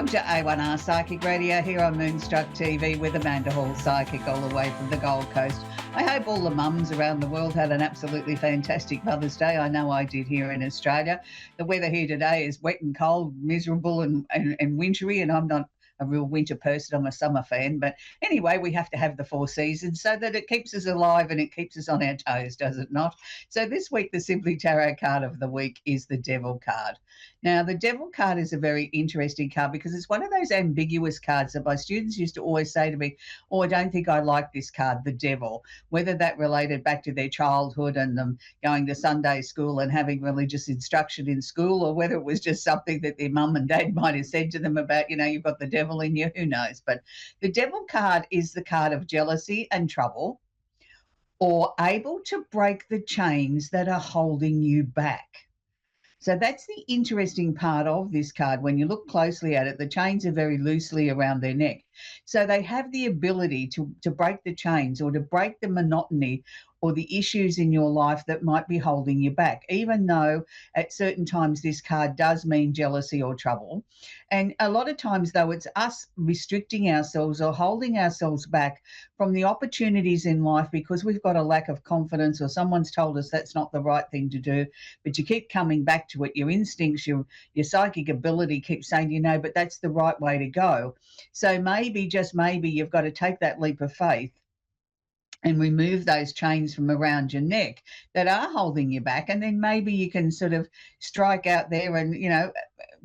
Welcome to A1R Psychic Radio here on Moonstruck TV with Amanda Hall, psychic, all the way from the Gold Coast. I hope all the mums around the world had an absolutely fantastic Mother's Day. I know I did here in Australia. The weather here today is wet and cold, miserable and wintry, and I'm not a real winter person. I'm a summer fan. But anyway, we have to have the four seasons so that it keeps us alive and it keeps us on our toes, does it not? So this week, the Simply Tarot card of the week is the Devil card. Now, the Devil card is a very interesting card because it's one of those ambiguous cards that my students used to always say to me, oh, I don't think I like this card, the Devil, whether that related back to their childhood and them going to Sunday school and having religious instruction in school, or whether it was just something that their mum and dad might have said to them about, you know, you've got the devil in you, who knows. But the Devil card is the card of jealousy and trouble, or able to break the chains that are holding you back. So that's the interesting part of this card. When you look closely at it, the chains are very loosely around their neck. So they have the ability to break the chains or to break the monotony or the issues in your life that might be holding you back, even though at certain times this card does mean jealousy or trouble. And a lot of times, though, it's us restricting ourselves or holding ourselves back from the opportunities in life because we've got a lack of confidence or someone's told us that's not the right thing to do, but you keep coming back to it. Your instincts, your psychic ability keeps saying, you know, but that's the right way to go. So maybe, just maybe, you've got to take that leap of faith and remove those chains from around your neck that are holding you back. And then maybe you can sort of strike out there and, you know,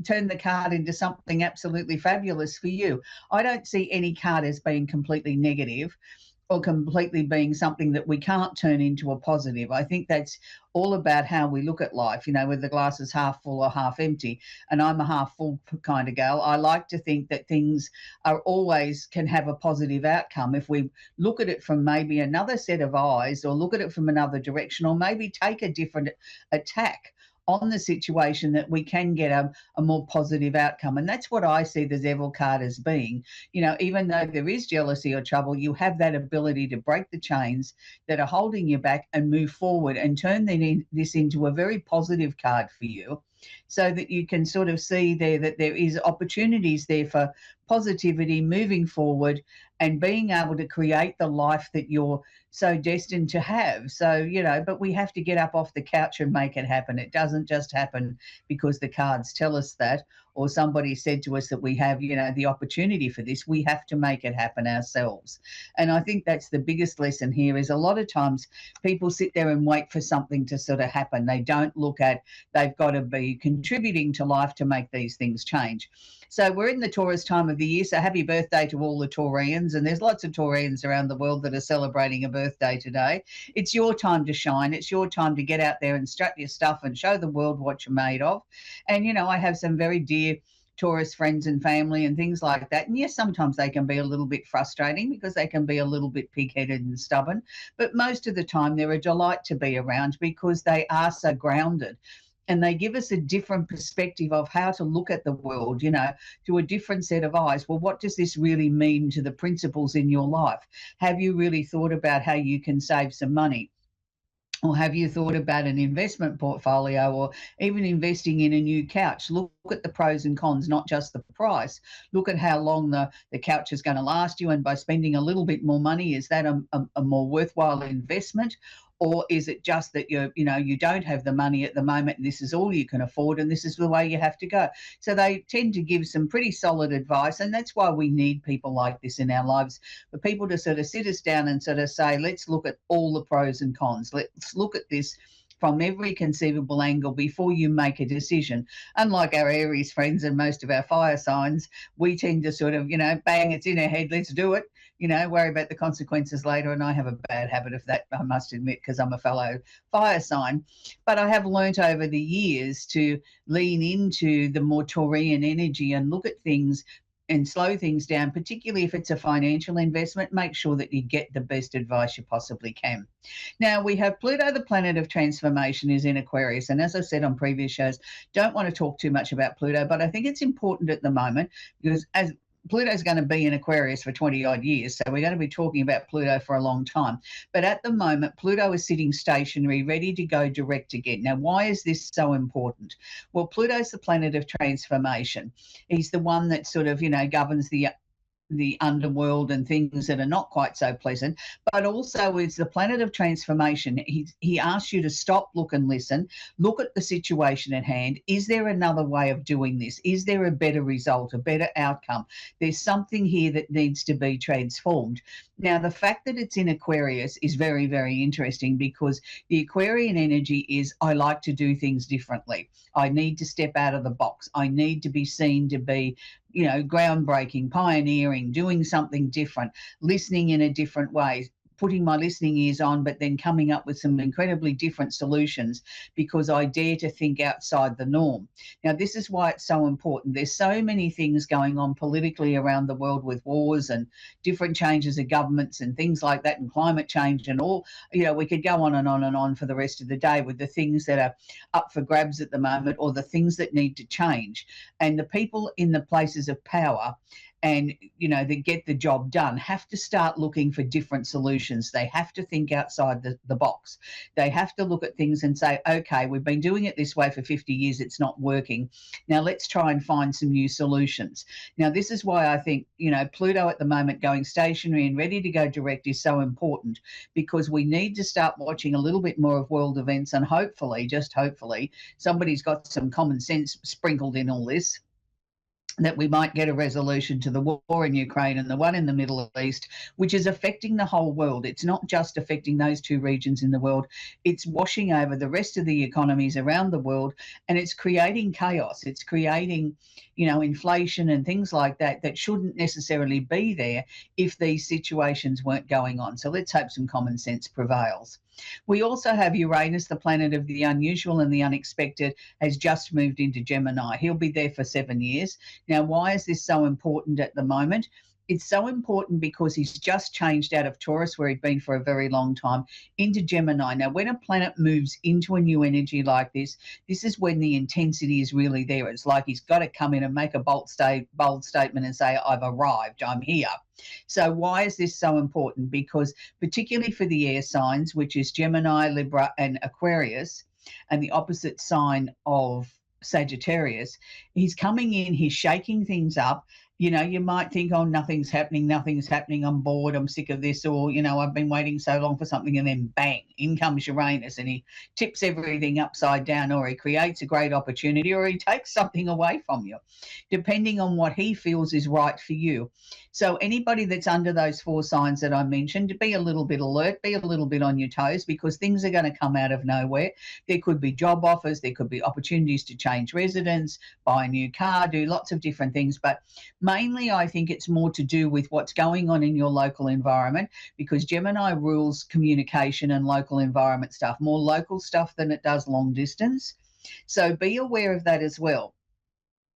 turn the card into something absolutely fabulous for you. I don't see any card as being completely negative or completely being something that we can't turn into a positive. I think that's all about how we look at life, you know, whether the glass is half full or half empty. And I'm a half full kind of gal. I like to think that things are always can have a positive outcome if we look at it from maybe another set of eyes or look at it from another direction or maybe take a different attack on the situation, that we can get a more positive outcome. And that's what I see the Devil card as being. You know, even though there is jealousy or trouble, you have that ability to break the chains that are holding you back and move forward and turn this into a very positive card for you, so that you can sort of see there that there is opportunities there for positivity moving forward and being able to create the life that you're so destined to have. So, you know, but we have to get up off the couch and make it happen. It doesn't just happen because the cards tell us that, or somebody said to us that we have, you know, the opportunity for this. We have to make it happen ourselves. And I think that's the biggest lesson here, is a lot of times people sit there and wait for something to sort of happen. They don't look at, they've got to be contributing to life to make these things change. So we're in the Taurus time of the year, so happy birthday to all the Taurians. And there's lots of Taurians around the world that are celebrating a birthday today. It's your time to shine. It's your time to get out there and strut your stuff and show the world what you're made of. And, you know, I have some very dear Taurus friends and family and things like that. And yes, sometimes they can be a little bit frustrating because they can be a little bit pig-headed and stubborn. But most of the time they're a delight to be around because they are so grounded. And they give us a different perspective of how to look at the world, you know, through a different set of eyes. Well, what does this really mean to the principles in your life? Have you really thought about how you can save some money? Or have you thought about an investment portfolio, or even investing in a new couch? Look at the pros and cons, not just the price. Look at how long the couch is going to last you. And by spending a little bit more money, is that a more worthwhile investment? Or is it just that you don't have the money at the moment and this is all you can afford and this is the way you have to go? So they tend to give some pretty solid advice, and that's why we need people like this in our lives, for people to sort of sit us down and sort of say, let's look at all the pros and cons. Let's look at this from every conceivable angle before you make a decision. Unlike our Aries friends and most of our fire signs, we tend to sort of, bang, it's in our head, let's do it, worry about the consequences later. And I have a bad habit of that, I must admit, because I'm a fellow fire sign. But I have learnt over the years to lean into the more Taurian energy and look at things and slow things down, particularly if it's a financial investment. Make sure that you get the best advice you possibly can. Now, we have Pluto, the planet of transformation, is in Aquarius. And as I said on previous shows, don't want to talk too much about Pluto, but I think it's important at the moment because as Pluto's going to be in Aquarius for 20 odd years, so we're going to be talking about Pluto for a long time. But at the moment, Pluto is sitting stationary, ready to go direct again. Now, why is this so important? Well, Pluto's the planet of transformation. He's the one that sort of, governs the underworld and things that are not quite so pleasant, but also is the planet of transformation. He asks you to stop, look and listen, look at the situation at hand. Is there another way of doing this? Is there a better result, a better outcome? There's something here that needs to be transformed. Now, the fact that it's in Aquarius is very, very interesting, because the Aquarian energy is, I like to do things differently. I need to step out of the box. I need to be seen to be, groundbreaking, pioneering, doing something different, listening in a different way, putting my listening ears on, but then coming up with some incredibly different solutions because I dare to think outside the norm. Now, this is why it's so important. There's so many things going on politically around the world, with wars and different changes of governments and things like that, and climate change and all. We could go on and on and on for the rest of the day with the things that are up for grabs at the moment, or the things that need to change. And the people in the places of power and that get the job done have to start looking for different solutions. They have to think outside the box. They have to look at things and say, okay, we've been doing it this way for 50 years, it's not working. Now let's try and find some new solutions. Now, this is why I think, Pluto at the moment going stationary and ready to go direct is so important, because we need to start watching a little bit more of world events, and hopefully, just hopefully, somebody's got some common sense sprinkled in all this, that we might get a resolution to the war in Ukraine and the one in the Middle East, which is affecting the whole world. It's not just affecting those two regions in the world. It's washing over the rest of the economies around the world, and it's creating chaos. It's creating, inflation and things like that that shouldn't necessarily be there if these situations weren't going on. So let's hope some common sense prevails. We also have Uranus, the planet of the unusual and the unexpected, has just moved into Gemini. He'll be there for 7 years. Now, why is this so important at the moment? It's so important because he's just changed out of Taurus, where he'd been for a very long time, into Gemini. Now, when a planet moves into a new energy like this is when the intensity is really there. It's like he's got to come in and make a bold statement and say, I've arrived, I'm here. So why is this so important? Because particularly for the air signs, which is Gemini, Libra and Aquarius, and the opposite sign of Sagittarius, he's coming in, he's shaking things up. You might think, oh, nothing's happening, I'm bored, I'm sick of this, or, I've been waiting so long for something, and then bang, in comes Uranus and he tips everything upside down, or he creates a great opportunity, or he takes something away from you, depending on what he feels is right for you. So anybody that's under those 4 signs that I mentioned, be a little bit alert, be a little bit on your toes, because things are going to come out of nowhere. There could be job offers, there could be opportunities to change residence, buy a new car, do lots of different things, but mainly, I think it's more to do with what's going on in your local environment, because Gemini rules communication and local environment stuff, more local stuff than it does long distance. So be aware of that as well,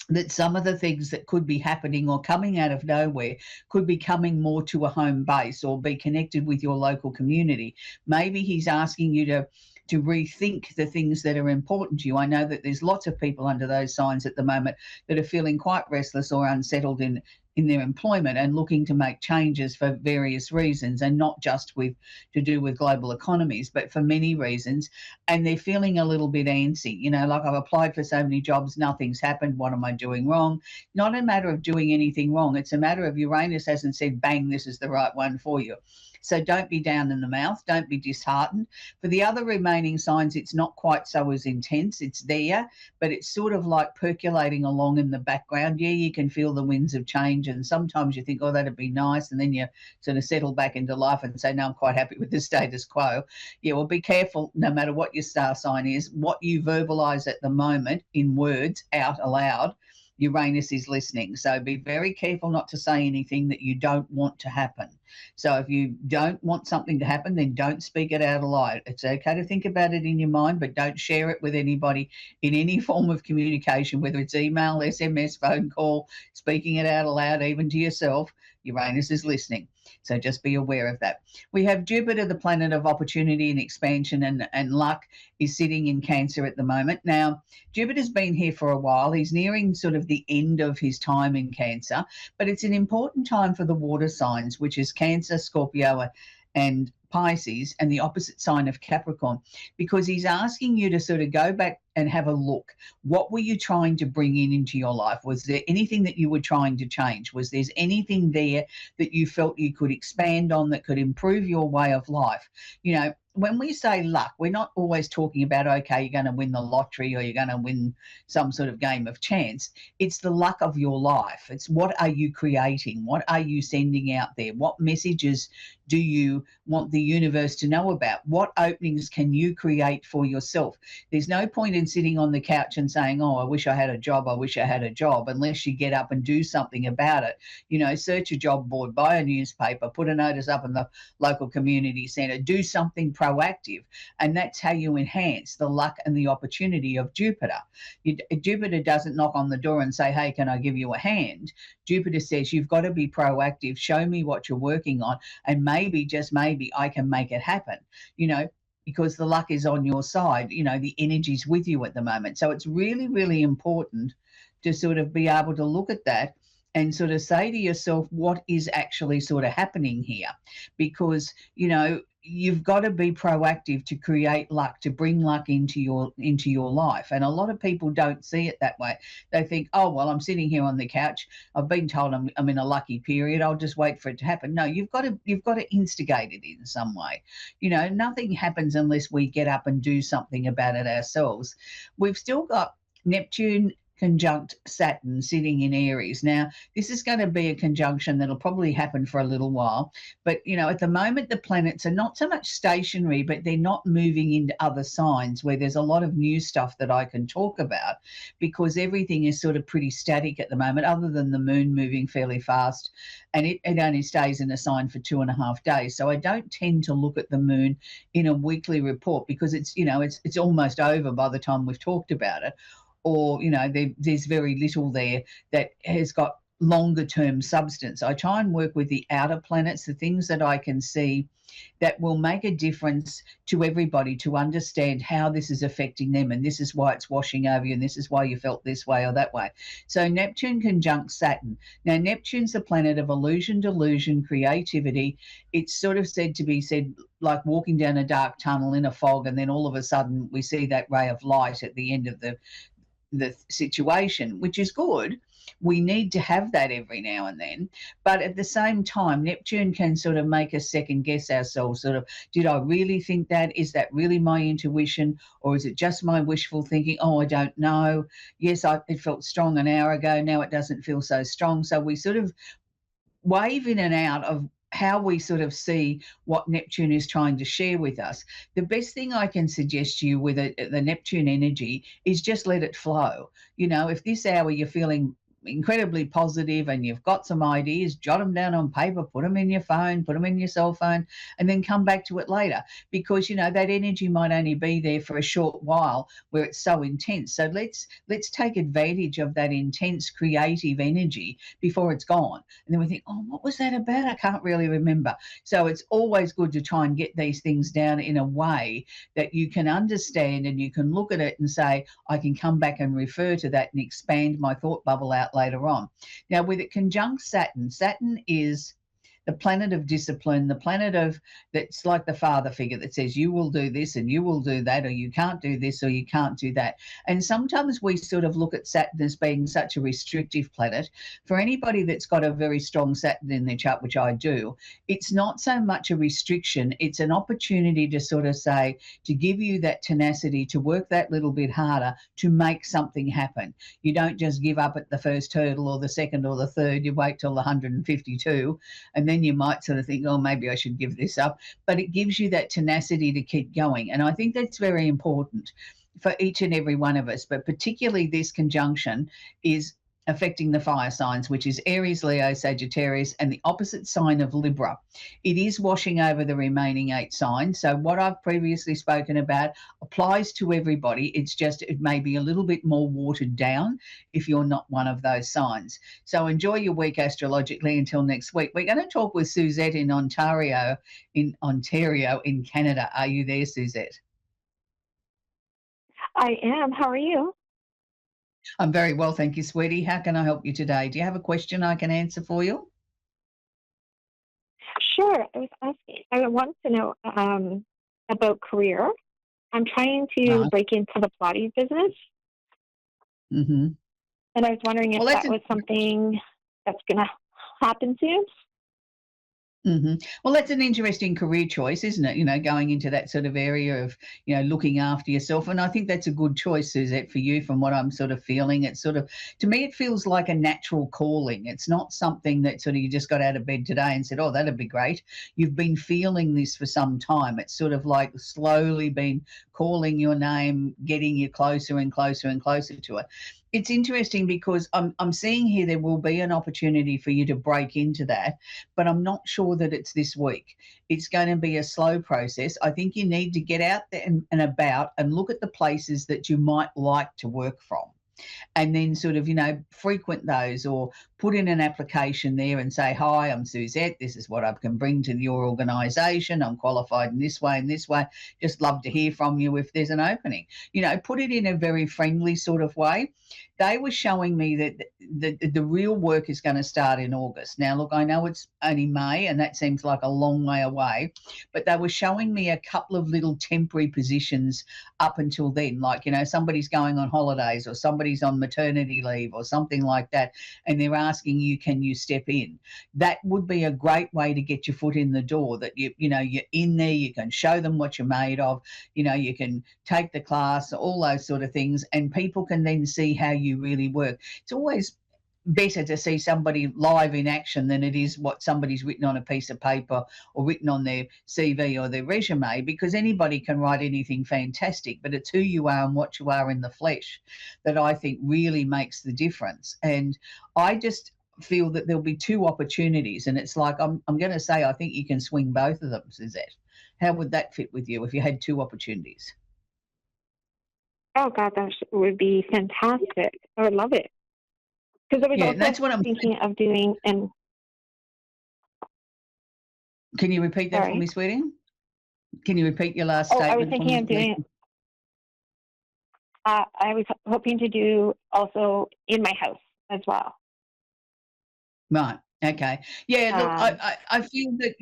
that some of the things that could be happening or coming out of nowhere could be coming more to a home base or be connected with your local community. Maybe he's asking you to rethink the things that are important to you. I know that there's lots of people under those signs at the moment that are feeling quite restless or unsettled in their employment and looking to make changes for various reasons, and not just to do with global economies, but for many reasons. And they're feeling a little bit antsy, like, I've applied for so many jobs, nothing's happened, what am I doing wrong? Not a matter of doing anything wrong. It's a matter of Uranus hasn't said, bang, this is the right one for you. So don't be down in the mouth. Don't be disheartened. For the other remaining signs, it's not quite so as intense. It's there, but it's sort of like percolating along in the background. Yeah, you can feel the winds of change, and sometimes you think, oh, that'd be nice, and then you sort of settle back into life and say, no, I'm quite happy with the status quo. Yeah, well, be careful, no matter what your star sign is, what you verbalize at the moment in words out aloud, Uranus is listening. So be very careful not to say anything that you don't want to happen. So if you don't want something to happen, then don't speak it out aloud. It's okay to think about it in your mind, but don't share it with anybody in any form of communication, whether it's email, SMS, phone call, speaking it out aloud, even to yourself. Uranus is listening. So just be aware of that. We have Jupiter, the planet of opportunity and expansion and luck, is sitting in Cancer at the moment. Now, Jupiter's been here for a while. He's nearing sort of the end of his time in Cancer, but it's an important time for the water signs, which is Cancer, Scorpio, and Pisces, and the opposite sign of Capricorn, because he's asking you to sort of go back and have a look. What were you trying to bring into your life? Was there anything that you were trying to change? Was there anything there that you felt you could expand on that could improve your way of life? You know, when we say luck, we're not always talking about, okay, you're going to win the lottery or you're going to win some sort of game of chance. It's the luck of your life. It's what are you creating? What are you sending out there? What messages do you want the universe to know about? What openings can you create for yourself? There's no point in sitting on the couch and saying, oh, I wish I had a job, I wish I had a job, unless you get up and do something about it. You know, search a job board, buy a newspaper, put a notice up in the local community centre, do something proactive. And that's how you enhance the luck and the opportunity of Jupiter. Jupiter doesn't knock on the door and say, hey, can I give you a hand? Jupiter says, you've got to be proactive, show me what you're working on, and maybe, just maybe, I can make it happen, you know, because the luck is on your side, you know, the energy's with you at the moment. So it's really, really important to sort of be able to look at that and sort of say to yourself, what is actually sort of happening here? Because, you know, you've got to be proactive to create luck, to bring luck into your life. And a lot of people don't see it that way. They think, oh, well, I'm sitting here on the couch, I've been told I'm in a lucky period, I'll just wait for it to happen. No, you've got to instigate it in some way. You know, nothing happens unless we get up and do something about it ourselves. We've still got Neptune conjunct Saturn sitting in Aries. Now, this is going to be a conjunction that'll probably happen for a little while. But, you know, at the moment, the planets are not so much stationary, but they're not moving into other signs where there's a lot of new stuff that I can talk about, because everything is sort of pretty static at the moment, other than the moon moving fairly fast. And it only stays in a sign for 2.5 days. So I don't tend to look at the moon in a weekly report, because it's, you know, it's almost over by the time we've talked about it. Or, you know, there's very little there that has got longer term substance. I try and work with the outer planets, the things that I can see that will make a difference to everybody, to understand how this is affecting them, and this is why it's washing over you, and this is why you felt this way or that way. So Neptune conjunct Saturn. Now, Neptune's the planet of illusion, delusion, creativity. It's sort of said to be said like walking down a dark tunnel in a fog, and then all of a sudden we see that ray of light at the end of the situation, which is good. We need to have that every now and then. But at the same time, Neptune can sort of make us second guess ourselves, sort of, did I really think that? Is that really my intuition? Or is it just my wishful thinking? Oh, I don't know. Yes, it felt strong an hour ago. Now it doesn't feel so strong. So we sort of wave in and out of how we sort of see what Neptune is trying to share with us. The best thing I can suggest to you with the Neptune energy is just let it flow. You know, if this hour you're feeling incredibly positive and you've got some ideas, jot them down on paper, put them in your phone, put them in your cell phone, and then come back to it later, because, you know, that energy might only be there for a short while where it's so intense. So let's take advantage of that intense creative energy before it's gone. And then we think, oh, what was that about? I can't really remember. So it's always good to try and get these things down in a way that you can understand, and you can look at it and say, I can come back and refer to that and expand my thought bubble out later on. Now, with it conjunct Saturn, Saturn is the planet of discipline, the planet of, that's like the father figure that says you will do this and you will do that, or you can't do this or you can't do that. And sometimes we sort of look at Saturn as being such a restrictive planet. For anybody that's got a very strong Saturn in their chart, which I do, it's not so much a restriction, it's an opportunity to sort of say, to give you that tenacity to work that little bit harder to make something happen. You don't just give up at the first hurdle or the second or the third, you wait till the 152, and then you might sort of think, oh, maybe I should give this up. But it gives you that tenacity to keep going. And I think that's very important for each and every one of us. But particularly this conjunction is affecting the fire signs, which is Aries, Leo, Sagittarius, and the opposite sign of Libra. It is washing over the remaining 8 signs. So, what I've previously spoken about applies to everybody. It's just it may be a little bit more watered down if you're not one of those signs. So, enjoy your week astrologically until next week. We're going to talk with Suzette in Ontario, in Canada. Are you there, Suzette? I am. How are you? I'm very well, thank you, sweetie. How can I help you today? Do you have a question I can answer for you? Sure. I was asking. I want to know about career. I'm trying to Right. break into the Pilates business, Hmm. and I was wondering if Well, that's that a was something that's going to happen soon. Well, that's an interesting career choice, isn't it? Going into that sort of area of, looking after yourself. And I think that's a good choice, Suzette, for you from what I'm sort of feeling. It's sort of, to me, it feels like a natural calling. It's not something that sort of you just got out of bed today and said, oh, that'd be great. You've been feeling this for some time. It's sort of like slowly been calling your name, getting you closer and closer and closer to it. It's interesting because I'm seeing here there will be an opportunity for you to break into that, but I'm not sure that it's this week. It's going to be a slow process. I think you need to get out there and about and look at the places that you might like to work from, and then sort of, frequent those or put in an application there and say, hi, I'm Suzette. This is what I can bring to your organisation. I'm qualified in this way and this way. Just love to hear from you if there's an opening. Put it in a very friendly sort of way. They were showing me that the real work is going to start in August. Now, look, I know it's only May and that seems like a long way away, but they were showing me a couple of little temporary positions up until then, like, somebody's going on holidays or somebody's on maternity leave or something like that, and they're asking you, can you step in? That would be a great way to get your foot in the door, that you're in there, you can show them what you're made of, you can take the class, all those sort of things, and people can then see how you really work. It's always better to see somebody live in action than it is what somebody's written on a piece of paper or written on their CV or their resume, because anybody can write anything fantastic, but it's who you are and what you are in the flesh that I think really makes the difference. And I just feel that there'll be two opportunities, and it's like I'm going to say I think you can swing both of them, Suzette. How would that fit with you if you had two opportunities? Oh, God, would be fantastic. I would love it. Because I was Yeah, also that's what I'm. thinking of doing, and Can you repeat that for sorry. me, sweetie? Can you repeat your last Oh, I was statement for thinking me, of please? doing, I was hoping to do also in my house as well. Right. Okay. Yeah, look, I Um, I I feel that,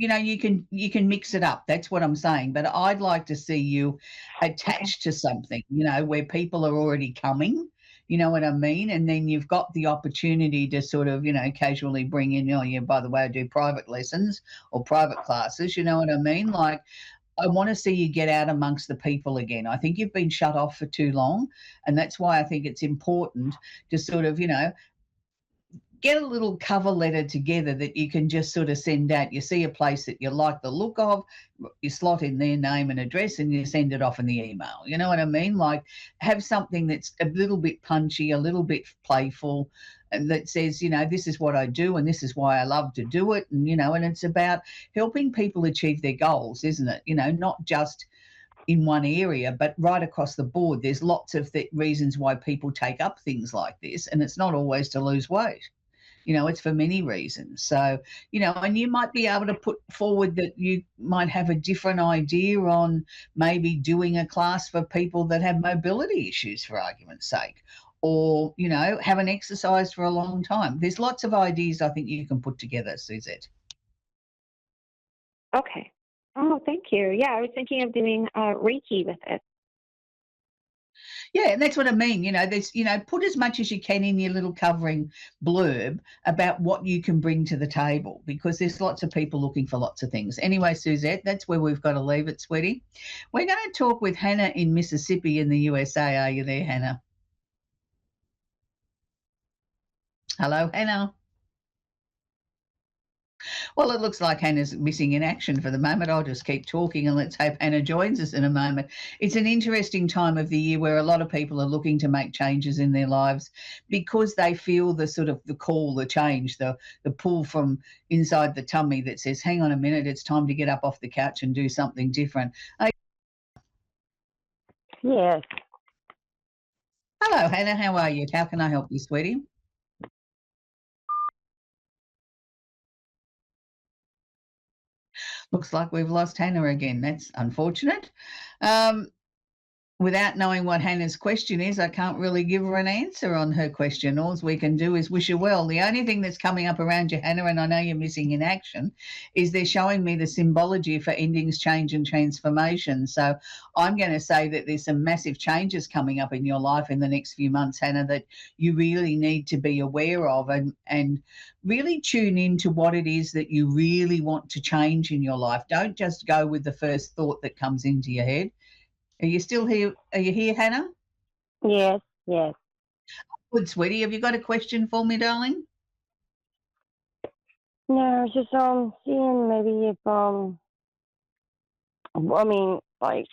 you can mix it up. That's what I'm saying, but I'd like to see you okay. attached to something, where people are already coming, you know what I mean? And then you've got the opportunity to sort of, casually bring in, "Oh, yeah, by the way, I do private lessons or private classes," you know what I mean? Like, I wanna see you get out amongst the people again. I think you've been shut off for too long, and that's why I think it's important to sort of, get a little cover letter together that you can just sort of send out. You see a place that you like the look of, you slot in their name and address, and you send it off in the email. You know what I mean? Like, have something that's a little bit punchy, a little bit playful, and that says, this is what I do and this is why I love to do it. And it's about helping people achieve their goals, isn't it? Not just in one area, but right across the board. There's lots of reasons why people take up things like this, and it's not always to lose weight. It's for many reasons. So, and you might be able to put forward that you might have a different idea on maybe doing a class for people that have mobility issues, for argument's sake, or, haven't exercised for a long time. There's lots of ideas I think you can put together, Suzette. Okay. Oh, thank you. Yeah, I was thinking of doing Reiki with it. Yeah, and that's what I mean. There's, put as much as you can in your little covering blurb about what you can bring to the table, because there's lots of people looking for lots of things. Anyway, Suzette, that's where we've got to leave it, sweetie. We're going to talk with Hannah in Mississippi in the USA. Are you there, Hannah? Hello, Hannah. Well, it looks like Hannah's missing in action for the moment. I'll just keep talking and let's hope Hannah joins us in a moment. It's an interesting time of the year where a lot of people are looking to make changes in their lives because they feel the sort of the call, the change, the pull from inside the tummy that says, hang on a minute, it's time to get up off the couch and do something different. Yes. Hello, Hannah. How are you? How can I help you, sweetie? Looks like we've lost Hannah again. That's unfortunate. Um, Without knowing what Hannah's question is, I can't really give her an answer on her question. All we can do is wish her well. The only thing that's coming up around you, Hannah, and I know you're missing in action, is they're showing me the symbology for endings, change, and transformation. So I'm going to say that there's some massive changes coming up in your life in the next few months, Hannah, that you really need to be aware of and really tune into what it is that you really want to change in your life. Don't just go with the first thought that comes into your head. Are you still here? Are you here, Hannah? Yes. Yes. Good, sweetie. Have you got a question for me, darling? No, I was just seeing maybe if I mean, like,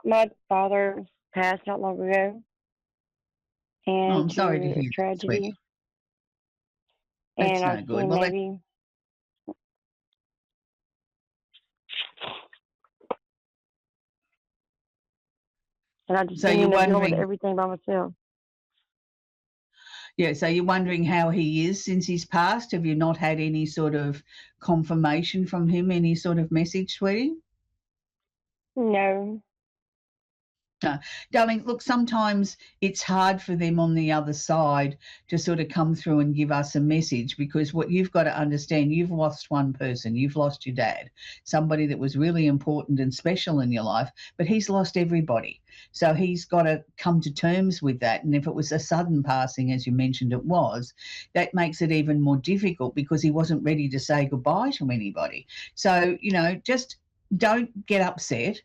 my father passed not long ago, Oh, and I'm sorry to through a hear that, tragedy, sweetie. That's and I was no good. seeing Well, maybe, and I just so been you're dealing with wondering, everything by myself. yeah, so you're wondering how he is since he's passed. Have you not had any sort of confirmation from him, any sort of message, sweetie? No. Darling, look, sometimes it's hard for them on the other side to sort of come through and give us a message because what you've got to understand, you've lost one person, you've lost your dad, somebody that was really important and special in your life, but he's lost everybody. So he's got to come to terms with that. And if it was a sudden passing, as you mentioned it was, that makes it even more difficult because he wasn't ready to say goodbye to anybody. So, just don't get upset.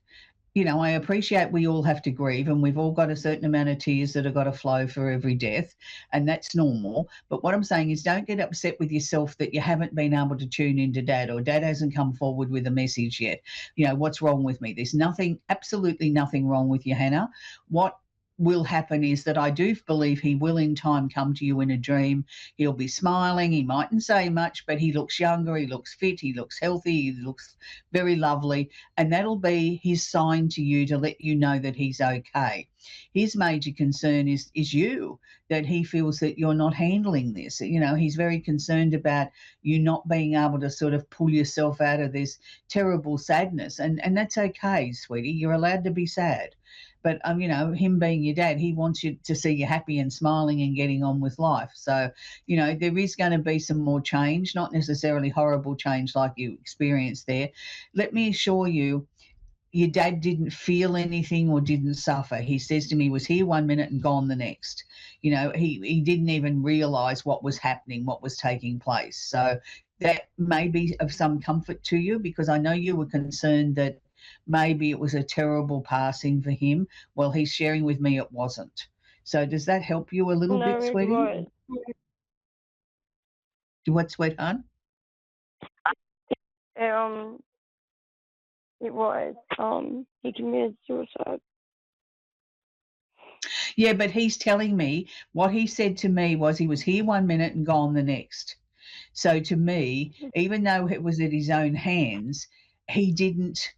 I appreciate we all have to grieve and we've all got a certain amount of tears that have got to flow for every death, and that's normal. But what I'm saying is don't get upset with yourself that you haven't been able to tune into dad or dad hasn't come forward with a message yet. What's wrong with me? There's nothing, absolutely nothing wrong with you, Hannah. What will happen is that I do believe he will in time come to you in a dream. He'll be smiling. He mightn't say much, but he looks younger. He looks fit. He looks healthy. He looks very lovely, and that'll be his sign to you to let you know that he's okay. His major concern is you, that he feels that you're not handling this. He's very concerned about you not being able to sort of pull yourself out of this terrible sadness, and that's okay, sweetie. You're allowed to be sad. But him being your dad, he wants you to see you happy and smiling and getting on with life. So, there is going to be some more change, not necessarily horrible change like you experienced there. Let me assure you, your dad didn't feel anything or didn't suffer. He says to me, he was here 1 minute and gone the next. He didn't even realize what was happening, what was taking place. So that may be of some comfort to you because I know you were concerned that maybe it was a terrible passing for him. Well, he's sharing with me it wasn't. So does that help you a little No, bit, it sweetie? was. What, sweetheart? Um, it was. He committed suicide. Yeah, but he's telling me what he said to me was he was here 1 minute and gone the next. So to me, even though it was at his own hands, he didn't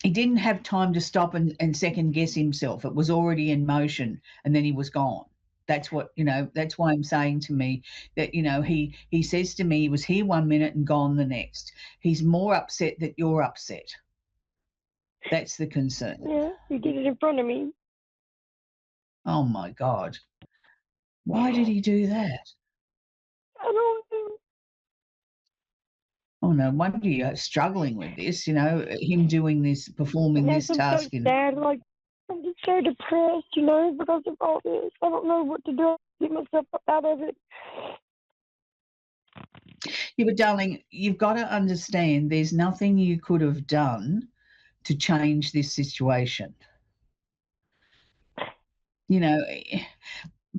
he didn't have time to stop and second guess himself. It was already in motion and then he was gone. That's why I'm saying to me that, he says to me he was here 1 minute and gone the next. He's more upset that you're upset. That's the concern. Yeah, he did it in front of me. Oh my God. Why did he do that? I don't know. Oh, no wonder you're struggling with this, him doing this, performing Yes, this I'm so task. sad. Like, I'm just so depressed, because of all this. I don't know what to do to get myself up out of it. Yeah, but darling, you've got to understand there's nothing you could have done to change this situation. You know,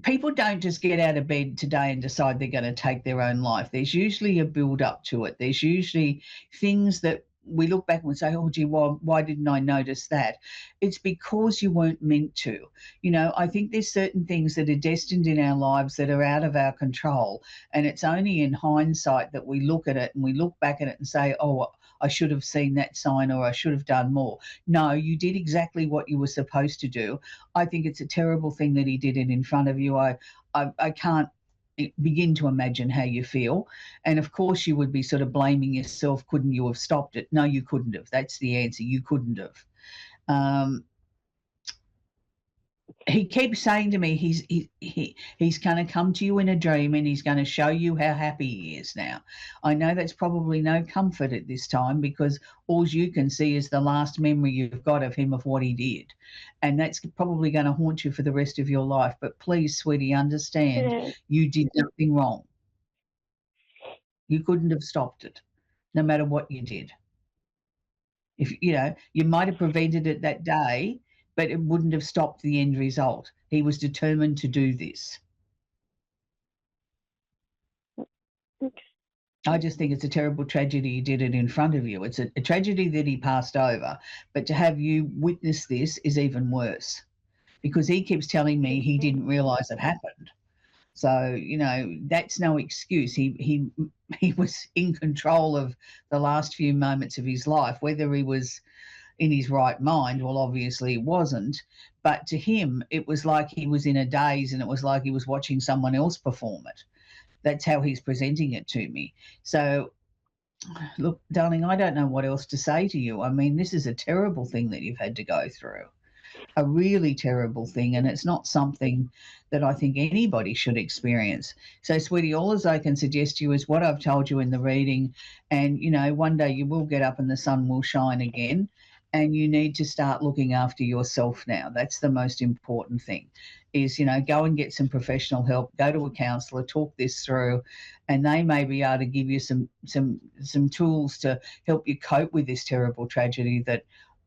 people don't just get out of bed today and decide they're going to take their own life. There's usually a build up to it. There's usually things that we look back and say, oh, gee, why didn't I notice that? It's because you weren't meant to. You know, I think there's certain things that are destined in our lives that are out of our control. And it's only in hindsight that we look at it and we look back at it and say, oh, I should have seen that sign, or I should have done more. No, you did exactly what you were supposed to do. I think it's a terrible thing that he did it in front of you. I can't begin to imagine how you feel. And of course, you would be sort of blaming yourself. Couldn't you have stopped it? No, you couldn't have. That's the answer. You couldn't have. He keeps saying to me he's going to come to you in a dream and he's going to show you how happy he is now. I know that's probably no comfort at this time, because all you can see is the last memory you've got of him, of what he did. And that's probably going to haunt you for the rest of your life. But please, sweetie, understand you did nothing wrong. You couldn't have stopped it, no matter what you did. If you know, you might have prevented it that day, but it wouldn't have stopped the end result. He was determined to do this. I just think it's a terrible tragedy he did it in front of you. It's a tragedy that he passed over, but to have you witness this is even worse, because he keeps telling me he didn't realise it happened. So, you know, that's no excuse. He was in control of the last few moments of his life. Whether he was in his right mind, well, obviously he wasn't, but to him it was like he was in a daze, and it was like he was watching someone else perform it. That's how he's presenting it to me. So look, darling, I don't know what else to say to you. I mean, this is a terrible thing that you've had to go through, a really terrible thing, and it's not something that I think anybody should experience. So, sweetie, all as I can suggest to you is what I've told you in the reading, and, you know, one day you will get up and the sun will shine again. And you need to start looking after yourself now. That's the most important thing, is, you know, go and get some professional help, go to a counsellor, talk this through, and they may be able to give you some tools to help you cope with this terrible tragedy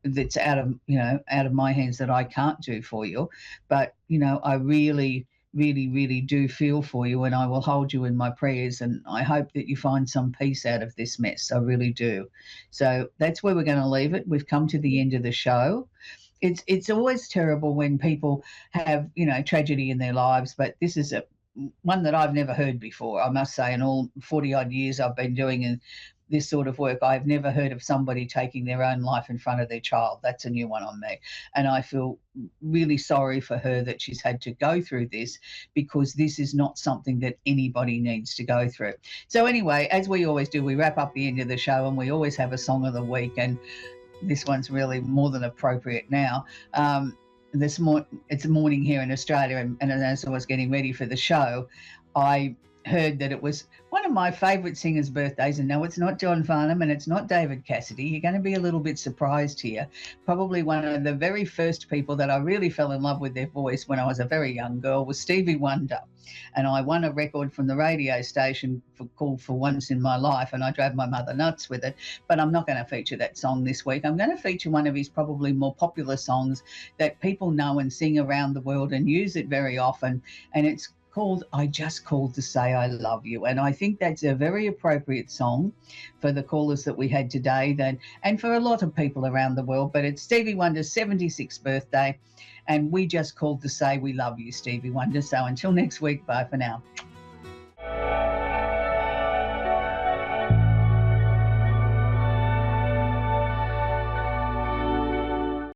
that's out of my hands, that I can't do for you. But, you know, I really do feel for you, and I will hold you in my prayers, and I hope that you find some peace out of this mess. I really do. So that's where we're going to leave it. We've come to the end of the show. It's always terrible when people have, you know, tragedy in their lives, but this is one that I've never heard before. I must say, in all 40 odd years I've been doing this sort of work, I've never heard of somebody taking their own life in front of their child. That's a new one on me. And I feel really sorry for her that she's had to go through this, because this is not something that anybody needs to go through. So anyway, as we always do, we wrap up the end of the show and we always have a song of the week. And this one's really more than appropriate now. It's morning here in Australia, and as I was getting ready for the show, I heard that it was one of my favourite singers' birthdays, and no, it's not John Farnham and it's not David Cassidy. You're going to be a little bit surprised here. Probably one of the very first people that I really fell in love with their voice when I was a very young girl was Stevie Wonder, and I won a record from the radio station called For Once in My Life, and I drove my mother nuts with it. But I'm not going to feature that song this week. I'm going to feature one of his probably more popular songs that people know and sing around the world and use it very often, and it's called I Just Called to Say I Love You. And I think that's a very appropriate song for the callers that we had today, and for a lot of people around the world. But it's Stevie Wonder's 76th birthday, and we just called to say we love you, Stevie Wonder. So until next week, bye for now.